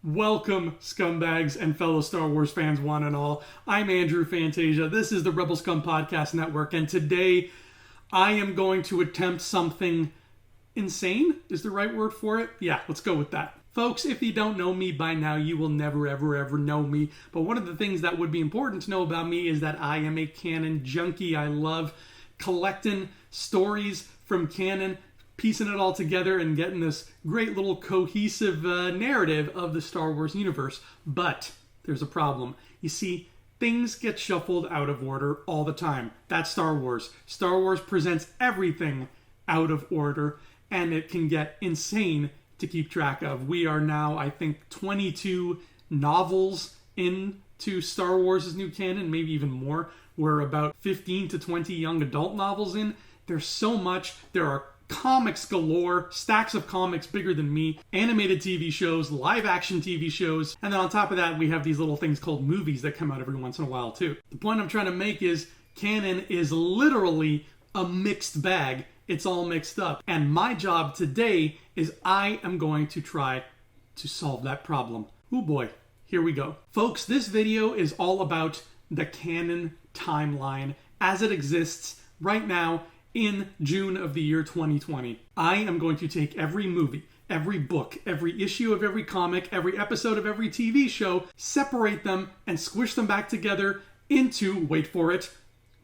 Welcome, scumbags and fellow Star Wars fans one and all. I'm Andrew Fantasia. This is the Rebel Scum Podcast Network, and today I am going to attempt something insane. Is the right word for it? Yeah, let's go with that. Folks, if you don't know me by now, you will never, ever know me. But one of the things that would be important to know about me is that I am a Canon junkie. I love collecting stories from Canon, piecing it all together and getting this great little cohesive narrative of the Star Wars universe. But there's a problem. You see, things get shuffled out of order all the time. That's Star Wars. Star Wars presents everything out of order, and it can get insane to keep track of. We are now, I think, 22 novels into Star Wars' new canon, maybe even more. We're about 15 to 20 young adult novels in. There's so much. There are comics galore, stacks of comics bigger than me, animated TV shows, live action TV shows, and then on top of that we have these little things called movies that come out every once in a while too. The point I'm trying to make is canon is literally a mixed bag. It's all mixed up. And my job today is I am going to try to solve that problem. Oh boy, here we go. Folks, this video is all about the canon timeline as it exists right now in June of the year 2020. I am going to take every movie, every book, every issue of every comic, every episode of every TV show, separate them and squish them back together into, wait for it,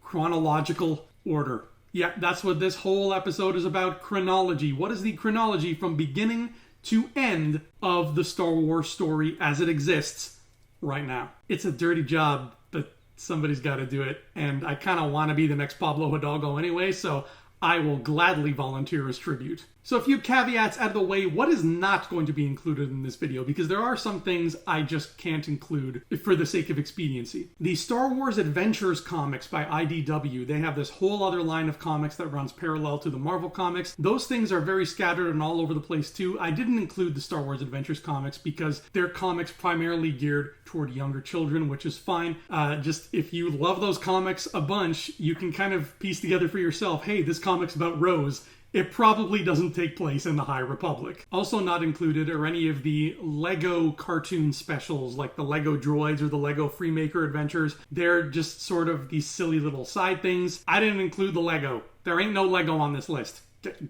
chronological order. Yeah, that's what this whole episode is about, chronology. What is the chronology from beginning to end of the Star Wars story as it exists right now? It's a dirty job, but somebody's got to do it, and I kind of want to be the next Pablo Hidalgo anyway, so I will gladly volunteer as tribute. So a few caveats out of the way. What is not going to be included in this video? Because there are some things I just can't include for the sake of expediency. The Star Wars Adventures comics by IDW, they have this whole other line of comics that runs parallel to the Marvel comics. Those things are very scattered and all over the place too. I didn't include the Star Wars Adventures comics because they're comics primarily geared toward younger children, which is fine. Just if you love those comics a bunch, you can kind of piece together for yourself, hey, this comic's about Rose. It probably doesn't take place in the High Republic. Also not included are any of the Lego cartoon specials, like the Lego Droids or the Lego Freemaker Adventures. They're just sort of these silly little side things. I didn't include the Lego. There ain't no Lego on this list.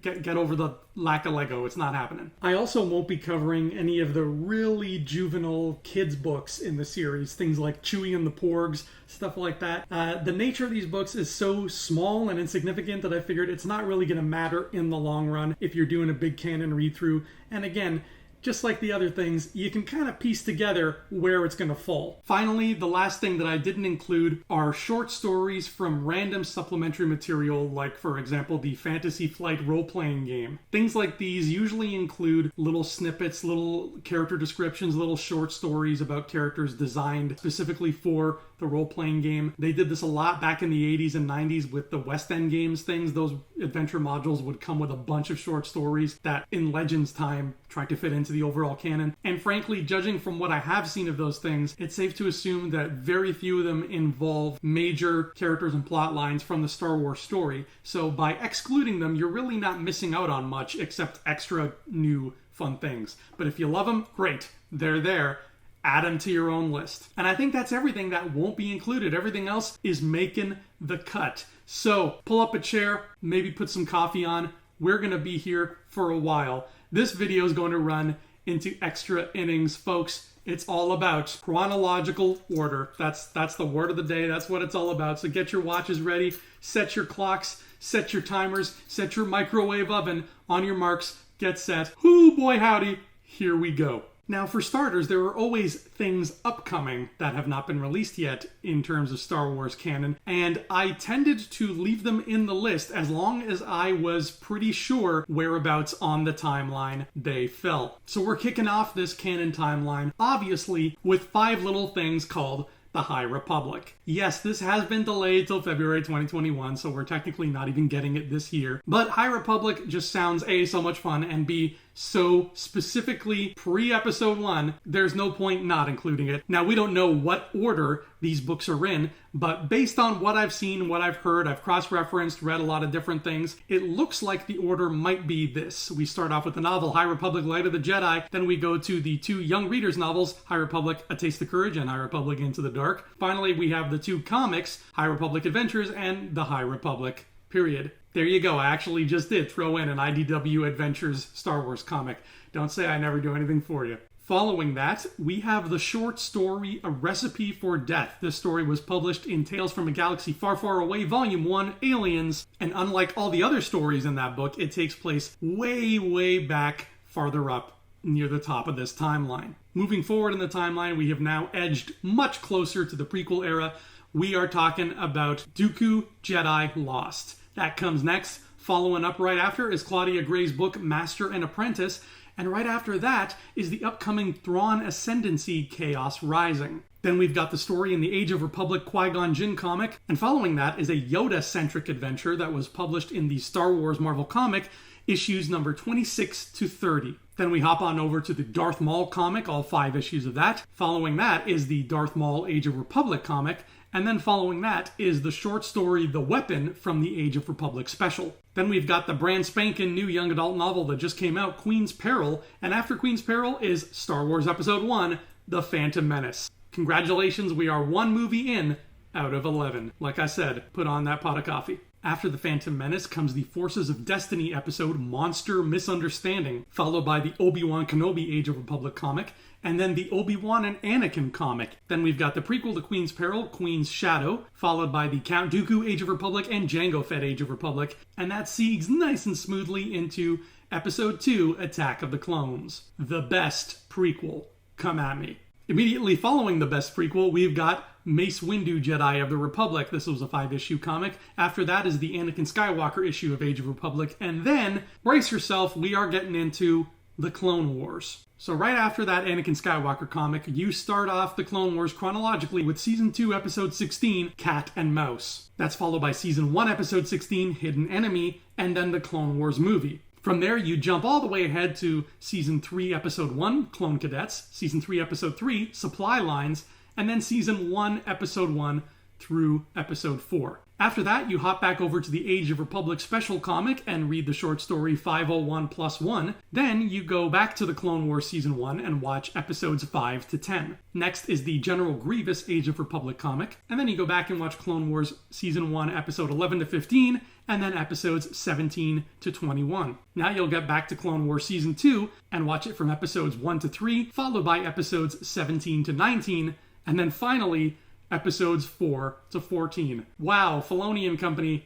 Get over the lack of Lego. It's not happening. I also won't be covering any of the really juvenile kids books in the series. Things like Chewie and the Porgs, stuff like that. The nature of these books is so small and insignificant that I figured it's not really going to matter in the long run if you're doing a big canon read-through. And again, just like the other things, you can kind of piece together where it's going to fall. Finally, the last thing that I didn't include are short stories from random supplementary material, like, for example, the Fantasy Flight role-playing game. Things like these usually include little snippets, little character descriptions, little short stories about characters designed specifically for the role-playing game. They did this a lot back in the 80s and 90s with the West End Games things. Those adventure modules would come with a bunch of short stories that, in Legends time, tried to fit into the overall canon. And frankly, judging from what I have seen of those things, it's safe to assume that very few of them involve major characters and plot lines from the Star Wars story. So by excluding them, you're really not missing out on much except extra new fun things. But if you love them, great. They're there. Add them to your own list. And I think that's everything that won't be included. Everything else is making the cut. So pull up a chair, maybe put some coffee on. We're going to be here for a while. This video is going to run into extra innings, folks. It's all about chronological order. That's the word of the day. That's what it's all about. So get your watches ready, set your clocks, set your timers, set your microwave oven. On your marks, get set. Hoo boy howdy, here we go. Now, for starters, there are always things upcoming that have not been released yet in terms of Star Wars canon, and I tended to leave them in the list as long as I was pretty sure whereabouts on the timeline they fell. So we're kicking off this canon timeline, obviously, with 5 little things called the High Republic. Yes, this has been delayed till February 2021, so we're technically not even getting it this year. But High Republic just sounds A, so much fun, and B, So specifically pre-episode 1, there's no point not including it. Now, we don't know what order these books are in, but based on what I've seen, what I've heard, I've cross-referenced, read a lot of different things, it looks like the order might be this. We start off with the novel High Republic Light of the Jedi, then we go to the 2 young readers novels, High Republic A Taste of Courage and High Republic Into the Dark. Finally, we have the 2 comics, High Republic Adventures and The High Republic, period. There you go. I actually just did throw in an IDW Adventures Star Wars comic. Don't say I never do anything for you. Following that, we have the short story A Recipe for Death. This story was published in Tales from a Galaxy Far, Far Away, Volume 1, Aliens. And unlike all the other stories in that book, it takes place way, way back, farther up, near the top of this timeline. Moving forward in the timeline, we have now edged much closer to the prequel era. We are talking about Dooku Jedi Lost. That comes next. Following up right after is Claudia Gray's book Master and Apprentice, and right after that is the upcoming Thrawn Ascendancy Chaos Rising. Then we've got the story in the Age of Republic Qui-Gon Jinn comic, and following that is a Yoda-centric adventure that was published in the Star Wars Marvel comic, issues number 26 to 30. Then we hop on over to the Darth Maul comic, all 5 issues of that. Following that is the Darth Maul Age of Republic comic, and then following that is the short story The Weapon from the Age of Republic special. Then we've got the brand spanking new young adult novel that just came out, Queen's Peril, and after Queen's Peril is Star Wars Episode 1, The Phantom Menace. Congratulations, we are 1 movie in out of 11. Like I said, put on that pot of coffee. After The Phantom Menace comes the Forces of Destiny episode Monster Misunderstanding, followed by the Obi-Wan Kenobi Age of Republic comic, and then the Obi-Wan and Anakin comic. Then we've got the prequel to Queen's Peril, Queen's Shadow, followed by the Count Dooku Age of Republic and Jango Fett Age of Republic, and that segues nice and smoothly into Episode 2, Attack of the Clones. The best prequel. Come at me. Immediately following the best prequel, we've got Mace Windu, Jedi of the Republic. This was a 5-issue comic. After that is the Anakin Skywalker issue of Age of Republic. And then, brace yourself, we are getting into the Clone Wars. So right after that Anakin Skywalker comic, you start off the Clone Wars chronologically with Season 2, Episode 16, Cat and Mouse. That's followed by Season 1, Episode 16, Hidden Enemy, and then the Clone Wars movie. From there, you jump all the way ahead to Season 3, Episode 1, Clone Cadets, Season 3, Episode 3, Supply Lines, and then Season 1, Episode 1 through Episode 4. After that, you hop back over to the Age of Republic special comic and read the short story 501+1. Then you go back to the Clone Wars Season 1 and watch Episodes 5 to 10. Next is the General Grievous Age of Republic comic, and then you go back and watch Clone Wars Season 1, Episode 11 to 15, and then Episodes 17 to 21. Now you'll get back to Clone Wars Season 2 and watch it from Episodes 1 to 3, followed by Episodes 17 to 19, and then finally Episodes 4 to 14. Wow, Filoni and company,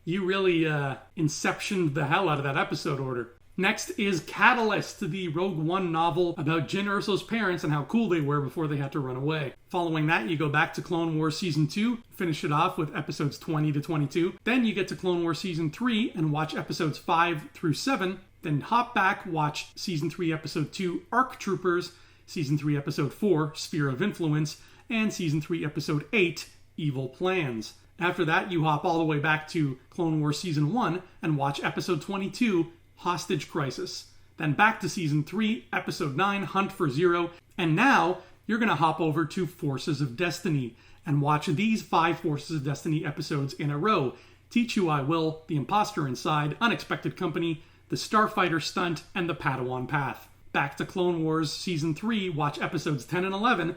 you really inceptioned the hell out of that episode order. Next is Catalyst, the Rogue One novel about Jyn Erso's parents and how cool they were before they had to run away. Following that, you go back to Clone Wars Season 2, finish it off with Episodes 20 to 22. Then you get to Clone Wars Season 3 and watch Episodes 5 through 7. Then hop back, watch Season 3, Episode 2, ARC Troopers, Season 3, Episode 4, Sphere of Influence, and Season 3, Episode 8, Evil Plans. After that, you hop all the way back to Clone Wars Season 1 and watch Episode 22, Hostage Crisis. Then back to Season 3, Episode 9, Hunt for Zero. And now, you're going to hop over to Forces of Destiny and watch these 5 Forces of Destiny episodes in a row. Teach You I Will, The Imposter Inside, Unexpected Company, The Starfighter Stunt, and The Padawan Path. Back to Clone Wars Season 3, watch Episodes 10 and 11,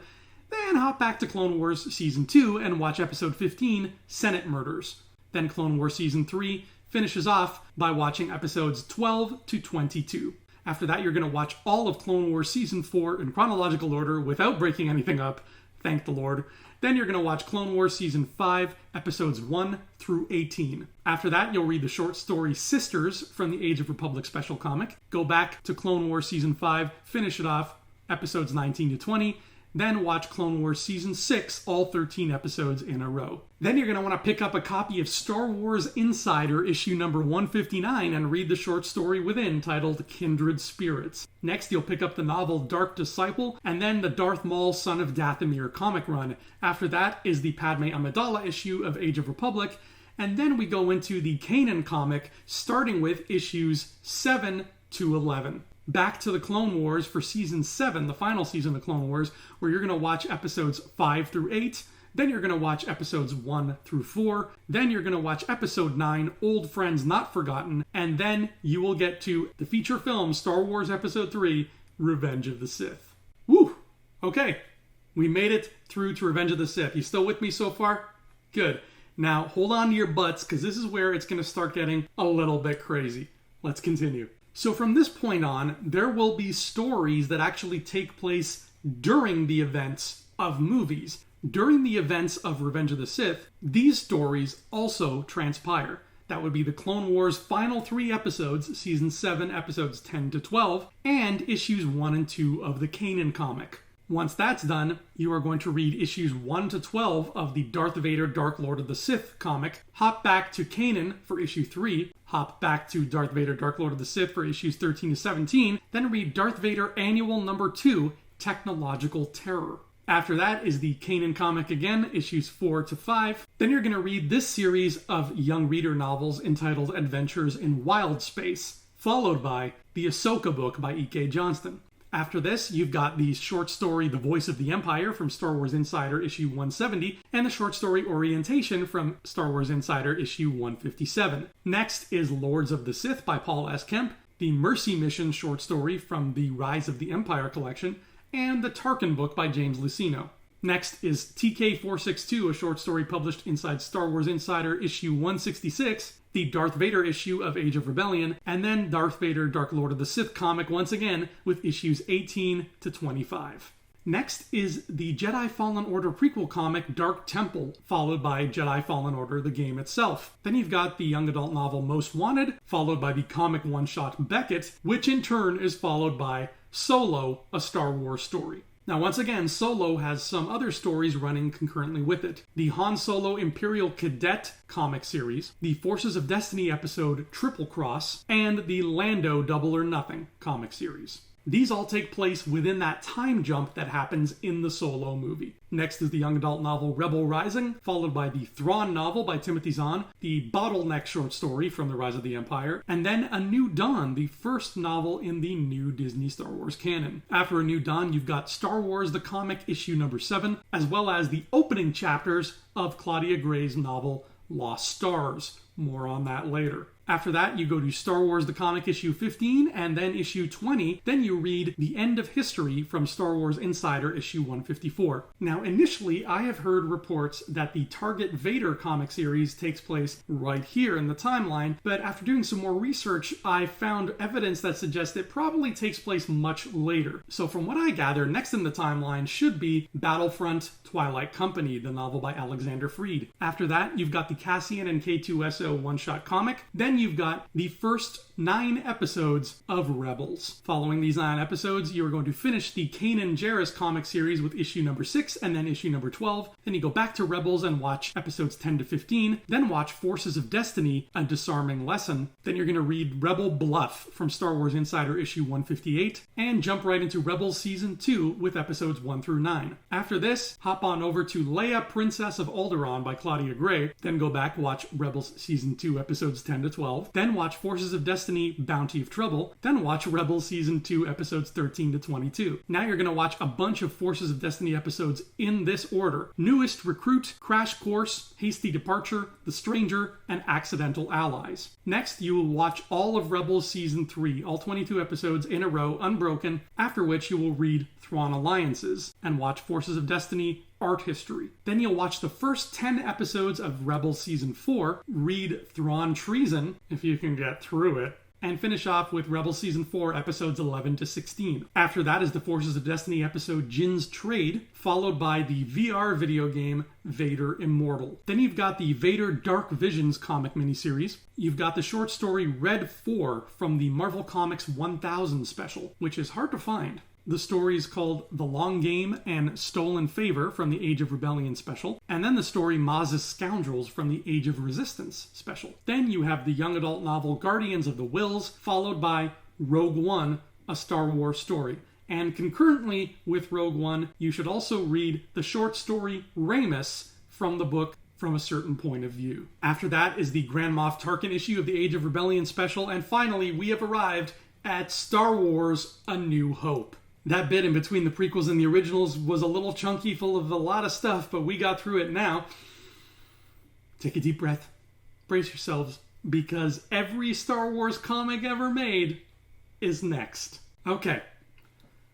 then hop back to Clone Wars Season 2 and watch Episode 15, Senate Murders. Then Clone Wars Season 3 finishes off by watching Episodes 12 to 22. After that, you're going to watch all of Clone Wars Season 4 in chronological order without breaking anything up, thank the Lord. Then you're going to watch Clone Wars Season 5, Episodes 1 through 18. After that, you'll read the short story Sisters from the Age of Republic special comic, go back to Clone Wars Season 5, finish it off, Episodes 19 to 20, then watch Clone Wars Season 6, all 13 episodes in a row. Then you're going to want to pick up a copy of Star Wars Insider, issue number 159, and read the short story within, titled Kindred Spirits. Next, you'll pick up the novel Dark Disciple, and then the Darth Maul Son of Dathomir comic run. After that is the Padme Amidala issue of Age of Republic, and then we go into the Canon comic, starting with issues 7 to 11. back to the Clone Wars for Season 7, the final season of the Clone Wars, where you're going to watch episodes 5 through 8. Then you're going to watch episodes 1 through 4. Then you're going to watch episode 9, Old Friends Not Forgotten. And then you will get to the feature film, Star Wars Episode 3, Revenge of the Sith. Woo! Okay, we made it through to Revenge of the Sith. You still with me so far? Good. Now, hold on to your butts, because this is where it's going to start getting a little bit crazy. Let's continue. So from this point on, there will be stories that actually take place during the events of movies. During the events of Revenge of the Sith, these stories also transpire. That would be the Clone Wars' final 3 episodes, Season 7, episodes 10 to 12, and issues 1 and 2 of the Canon comic. Once that's done, you are going to read issues 1 to 12 of the Darth Vader Dark Lord of the Sith comic, hop back to Canon for issue 3, hop back to Darth Vader Dark Lord of the Sith for issues 13 to 17, then read Darth Vader Annual Number 2, Technological Terror. After that is the Canon comic again, issues 4 to 5. Then you're going to read this series of young reader novels entitled Adventures in Wild Space, followed by the Ahsoka book by E.K. Johnston. After this, you've got the short story The Voice of the Empire from Star Wars Insider issue 170, and the short story Orientation from Star Wars Insider issue 157. Next is Lords of the Sith by Paul S. Kemp, the Mercy Mission short story from the Rise of the Empire collection, and the Tarkin book by James Luceno. Next is TK462, a short story published inside Star Wars Insider issue 166, the Darth Vader issue of Age of Rebellion, and then Darth Vader Dark Lord of the Sith comic once again with issues 18 to 25. Next is the Jedi Fallen Order prequel comic Dark Temple, followed by Jedi Fallen Order, the game itself. Then you've got the young adult novel Most Wanted, followed by the comic one-shot Beckett, which in turn is followed by Solo, a Star Wars story. Now, once again, Solo has some other stories running concurrently with it. The Han Solo Imperial Cadet comic series, the Forces of Destiny episode Triple Cross, and the Lando Double or Nothing comic series. These all take place within that time jump that happens in the Solo movie. Next is the young adult novel Rebel Rising, followed by the Thrawn novel by Timothy Zahn, the Bottleneck short story from The Rise of the Empire, and then A New Dawn, the first novel in the new Disney Star Wars canon. After A New Dawn, you've got Star Wars the Comic issue number 7, as well as the opening chapters of Claudia Gray's novel Lost Stars. More on that later. After that, you go to Star Wars the Comic issue 15 and then issue 20. Then you read The End of History from Star Wars Insider issue 154. Now, initially, I have heard reports that the Target Vader comic series takes place right here in the timeline, but after doing some more research, I found evidence that suggests it probably takes place much later. So from what I gather, next in the timeline should be Battlefront Twilight Company, the novel by Alexander Freed. After that, you've got the Cassian and K2SO one-shot comic. Then you've got the first 9 episodes of Rebels. Following these 9 episodes, you are going to finish the Kanan Jarrus comic series with issue number 6 and then issue number 12. Then you go back to Rebels and watch episodes 10 to 15. Then watch Forces of Destiny, A Disarming Lesson. Then you're going to read Rebel Bluff from Star Wars Insider issue 158 and jump right into Rebels Season 2 with episodes 1 through 9. After this, hop on over to Leia, Princess of Alderaan by Claudia Gray. Then go back, watch Rebels Season 2 episodes 10 to 12. Then watch Forces of Destiny, Bounty of Trouble. Then watch Rebels Season 2 episodes 13 to 22. Now you're going to watch a bunch of Forces of Destiny episodes in this order: Newest Recruit, Crash Course, Hasty Departure, The Stranger, and Accidental Allies. Next, you will watch all of Rebels Season 3, all 22 episodes in a row, unbroken, after which you will read Thrawn Alliances and watch Forces of Destiny, Art History. Then you'll watch the first 10 episodes of Rebels Season 4, read Thrawn Treason, if you can get through it, and finish off with Rebels Season 4, episodes 11 to 16. After that is the Forces of Destiny episode Jin's Trade, followed by the VR video game Vader Immortal. Then you've got the Vader Dark Visions comic miniseries. You've got the short story Red 4 from the Marvel Comics 1000 special, which is hard to find. The story is called The Long Game and Stolen Favor from the Age of Rebellion special, and then the story Maz's Scoundrels from the Age of Resistance special. Then you have the young adult novel Guardians of the Whills, followed by Rogue One, a Star Wars story. And concurrently with Rogue One, you should also read the short story Ramus from the book From a Certain Point of View. After that is the Grand Moff Tarkin issue of the Age of Rebellion special, and finally we have arrived at Star Wars A New Hope. That bit in between the prequels and the originals was a little chunky, full of a lot of stuff, but we got through it now. Take a deep breath. Brace yourselves, because every Star Wars comic ever made is next. Okay,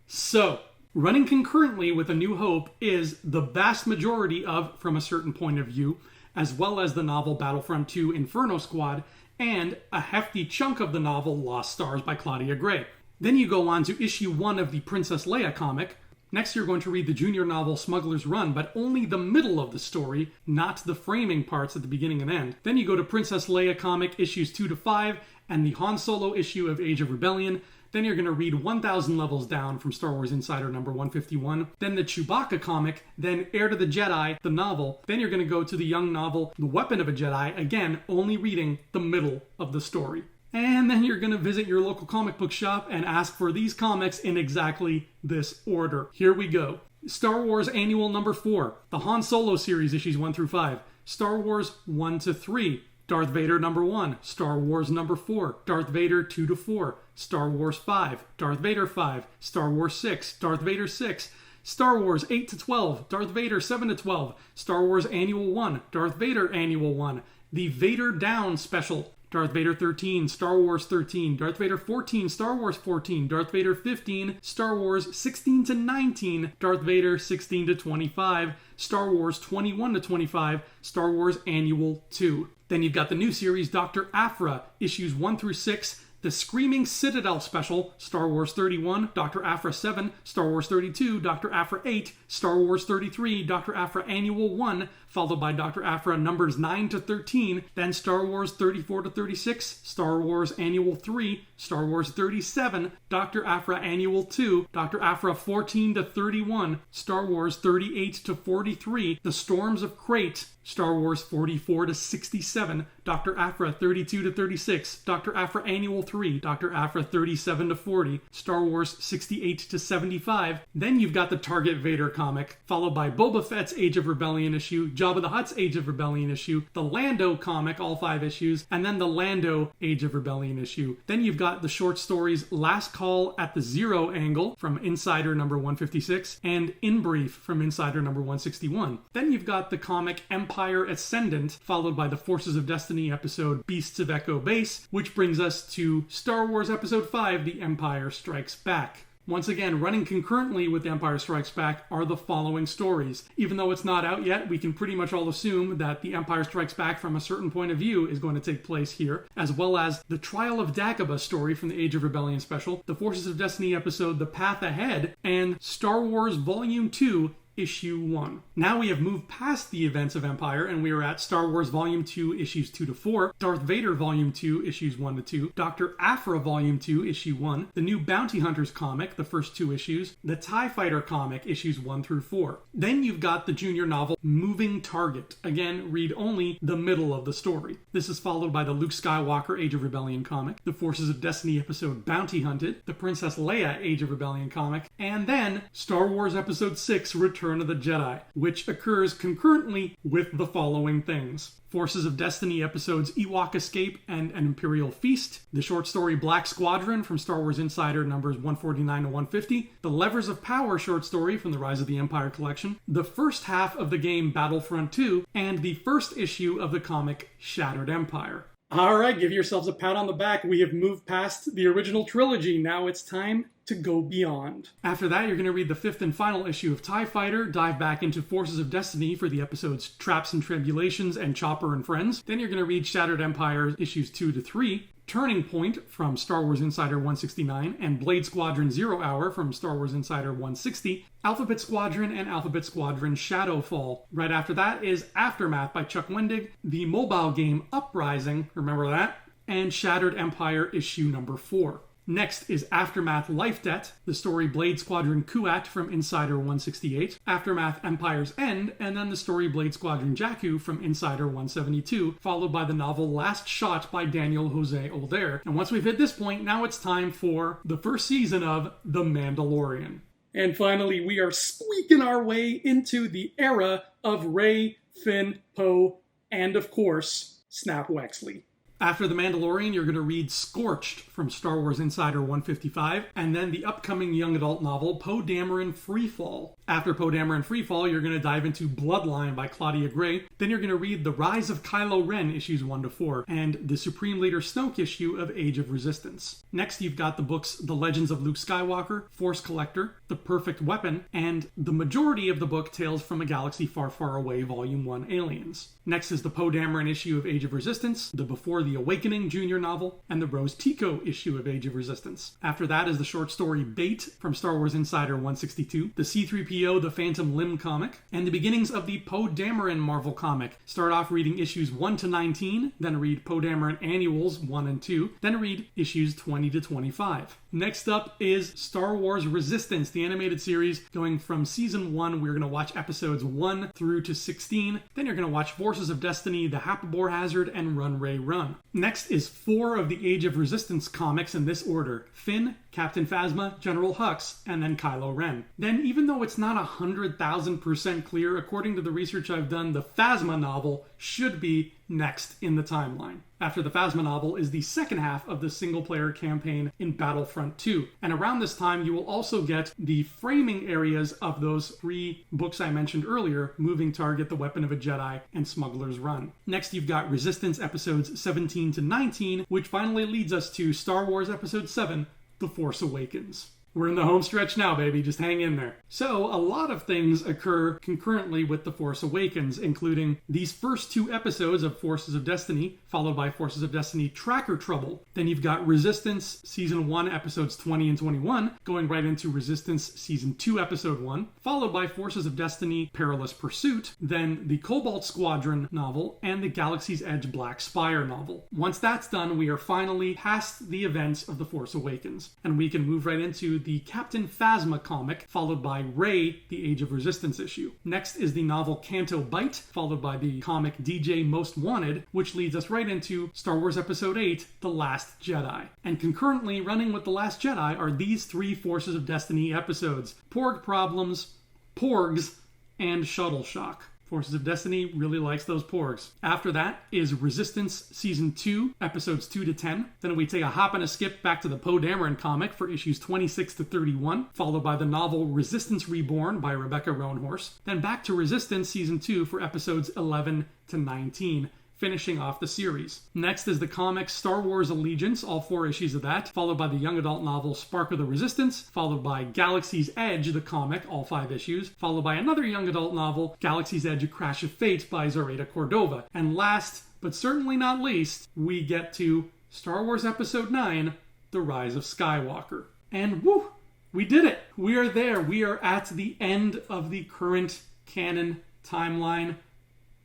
so running concurrently with A New Hope is the vast majority of From a Certain Point of View, as well as the novel Battlefront 2 Inferno Squad, and a hefty chunk of the novel Lost Stars by Claudia Gray. Then you go on to issue 1 of the Princess Leia comic. Next you're going to read the junior novel Smuggler's Run, but only the middle of the story, not the framing parts at the beginning and end. Then you go to Princess Leia comic issues 2 to 5, and the Han Solo issue of Age of Rebellion. Then you're going to read 1,000 levels down from Star Wars Insider number 151. Then the Chewbacca comic, then Heir to the Jedi, the novel. Then you're going to go to the young novel The Weapon of a Jedi, again, only reading the middle of the story. And then you're going to visit your local comic book shop and ask for these comics in exactly this order. Here we go. Star Wars Annual number 4, the Han Solo series issues 1 through 5. Star Wars 1 to 3. Darth Vader number 1, Star Wars number 4, Darth Vader 2 to 4, Star Wars 5, Darth Vader 5, Star Wars 6, Darth Vader 6, Star Wars 8 to 12, Darth Vader 7 to 12, Star Wars Annual 1, Darth Vader Annual 1, the Vader Down Special, Darth Vader 13, Star Wars 13, Darth Vader 14, Star Wars 14, Darth Vader 15, Star Wars 16 to 19, Darth Vader 16 to 25, Star Wars 21 to 25, Star Wars Annual 2. Then you've got the new series Dr. Aphra, issues 1 through 6, the Screaming Citadel Special, Star Wars 31, Dr. Aphra 7, Star Wars 32, Dr. Aphra 8, Star Wars 33, Dr. Aphra Annual 1, followed by Dr. Aphra numbers 9 to 13, then Star Wars 34 to 36, Star Wars Annual 3, Star Wars 37, Dr. Aphra Annual 2, Dr. Aphra 14 to 31, Star Wars 38 to 43, The Storms of Crate, Star Wars 44 to 67, Dr. Aphra 32 to 36, Dr. Aphra Annual 3, Dr. Aphra 37 to 40, Star Wars 68 to 75. Then you've got the Target Vader comic, followed by Boba Fett's Age of Rebellion issue, Jabba the Hutt's Age of Rebellion issue, the Lando comic, all 5 issues, and then the Lando Age of Rebellion issue. Then you've got the short stories Last Call at the Zero Angle from Insider number 156 and In Brief from Insider number 161. Then you've got the comic Empire Ascendant, followed by the Forces of Destiny episode Beasts of Echo Base, which brings us to Star Wars Episode 5, The Empire Strikes Back. Once again, running concurrently with Empire Strikes Back are the following stories. Even though it's not out yet, we can pretty much all assume that The Empire Strikes Back from a certain point of view is going to take place here, as well as the Trial of Dagobah story from the Age of Rebellion special, the Forces of Destiny episode The Path Ahead, and Star Wars Volume 2, Issue 1. Now we have moved past the events of Empire, and we are at Star Wars Volume 2, Issues 2 to 4, Darth Vader Volume 2, Issues 1 to 2, Dr. Aphra Volume 2, Issue 1, the new Bounty Hunters comic, the first 2 issues, the TIE Fighter comic, Issues 1 through 4. Then you've got the junior novel Moving Target. Again, read only the middle of the story. This is followed by the Luke Skywalker Age of Rebellion comic, the Forces of Destiny episode Bounty Hunted, the Princess Leia Age of Rebellion comic, and then Star Wars Episode 6 Return of the Jedi, which occurs concurrently with the following things. Forces of Destiny episodes Ewok Escape and An Imperial Feast, the short story Black Squadron from Star Wars Insider numbers 149 to 150, the Levers of Power short story from the Rise of the Empire collection, the first half of the game Battlefront 2, and the first issue of the comic Shattered Empire. Alright, give yourselves a pat on the back. We have moved past the original trilogy. Now it's time to go beyond. After that, you're going to read the 5th and final issue of TIE Fighter, dive back into Forces of Destiny for the episodes Traps and Tribulations and Chopper and Friends. Then you're going to read Shattered Empire issues 2 to 3. Turning Point from Star Wars Insider 169, and Blade Squadron 0 Hour from Star Wars Insider 160, Alphabet Squadron and Alphabet Squadron Shadowfall. Right after that is Aftermath by Chuck Wendig, the mobile game Uprising, remember that, and Shattered Empire issue number 4. Next is Aftermath Life Debt, the story Blade Squadron Kuat from Insider 168, Aftermath Empire's End, and then the story Blade Squadron Jakku from Insider 172, followed by the novel Last Shot by Daniel Jose Older. And once we've hit this point, now it's time for the first season of The Mandalorian. And finally, we are squeaking our way into the era of Rey, Finn, Poe, and of course, Snap Wexley. After The Mandalorian, you're going to read Scorched from Star Wars Insider 155, and then the upcoming young adult novel Poe Dameron Freefall. After Poe Dameron Freefall, you're going to dive into Bloodline by Claudia Gray. Then you're going to read The Rise of Kylo Ren, issues 1 to 4, and the Supreme Leader Snoke issue of Age of Resistance. Next, you've got the books The Legends of Luke Skywalker, Force Collector, The Perfect Weapon, and the majority of the book Tales from a Galaxy Far, Far Away, Volume 1, Aliens. Next is the Poe Dameron issue of Age of Resistance, the Before the Awakening junior novel, and the Rose Tico issue of Age of Resistance. After that is the short story Bait from Star Wars Insider 162, the C-3PO The Phantom Limb comic, and the beginnings of the Poe Dameron Marvel comic. Start off reading issues 1 to 19, then read Poe Dameron Annuals 1 and 2, then read issues 20 to 25. Next up is Star Wars Resistance, the animated series, going from season 1. We're going to watch episodes 1 through to 16. Then you're going to watch Forces of Destiny, The Hapabor Hazard, and Run Ray Run. Next is 4 of the Age of Resistance comics in this order: Finn, Captain Phasma, General Hux, and then Kylo Ren. Then, even though it's not 100,000% clear, according to the research I've done, the Phasma novel should be next in the timeline. After the Phasma novel is the second half of the single-player campaign in Battlefront 2. And around this time, you will also get the framing areas of those 3 books I mentioned earlier: Moving Target, The Weapon of a Jedi, and Smuggler's Run. Next, you've got Resistance episodes 17 to 19, which finally leads us to Star Wars Episode 7, The Force Awakens. We're in the home stretch now, baby. Just hang in there. So, a lot of things occur concurrently with The Force Awakens, including these first 2 episodes of Forces of Destiny, followed by Forces of Destiny Tracker Trouble. Then you've got Resistance Season 1, Episodes 20 and 21, going right into Resistance Season 2, Episode 1, followed by Forces of Destiny Perilous Pursuit, then the Cobalt Squadron novel, and the Galaxy's Edge Black Spire novel. Once that's done, we are finally past the events of The Force Awakens, and we can move right into the Captain Phasma comic, followed by Rey, the Age of Resistance issue. Next is the novel Canto Bight, followed by the comic DJ Most Wanted, which leads us right into Star Wars Episode 8, The Last Jedi. And concurrently running with The Last Jedi are these 3 Forces of Destiny episodes: Porg Problems, Porgs, and Shuttle Shock. Forces of Destiny really likes those porgs. After that is Resistance Season 2, Episodes 2 to 10. Then we take a hop and a skip back to the Poe Dameron comic for issues 26 to 31, followed by the novel Resistance Reborn by Rebecca Roanhorse. Then back to Resistance Season 2 for episodes 11 to 19. Finishing off the series. Next is the comic Star Wars Allegiance, all 4 issues of that, followed by the young adult novel Spark of the Resistance, followed by Galaxy's Edge, the comic, all 5 issues, followed by another young adult novel, Galaxy's Edge, A Crash of Fate by Zoraida Cordova. And last, but certainly not least, we get to Star Wars Episode 9, The Rise of Skywalker. And woo! We did it! We are there. We are at the end of the current canon timeline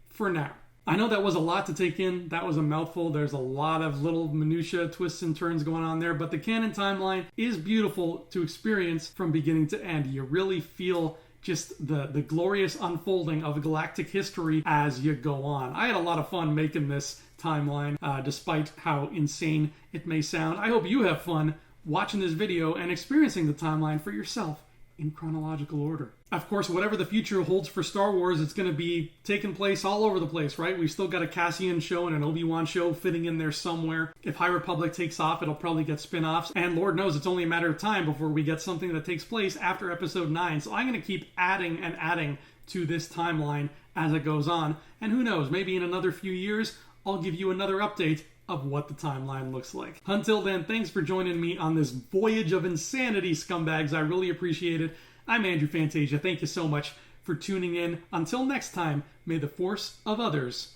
for now. I know that was a lot to take in. That was a mouthful. There's a lot of little minutia, twists and turns going on there, but the canon timeline is beautiful to experience from beginning to end. You really feel just the glorious unfolding of galactic history as you go on. I had a lot of fun making this timeline, despite how insane it may sound. I hope you have fun watching this video and experiencing the timeline for yourself in chronological order. Of course, whatever the future holds for Star Wars, it's going to be taking place all over the place, right? We've still got a Cassian show and an Obi-Wan show fitting in there somewhere. If High Republic takes off, it'll probably get spin-offs. And Lord knows it's only a matter of time before we get something that takes place after Episode 9. So I'm going to keep adding and adding to this timeline as it goes on. And who knows, maybe in another few years, I'll give you another update of what the timeline looks like. Until then, thanks for joining me on this voyage of insanity, scumbags. I really appreciate it. I'm Andrew Fantasia. Thank you so much for tuning in. Until next time, may the force of others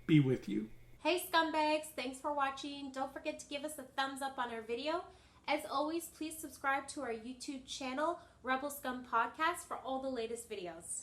be with you. Hey scumbags, thanks for watching. Don't forget to give us a thumbs up on our video. As always, please subscribe to our YouTube channel, Rebel Scum Podcast, for all the latest videos.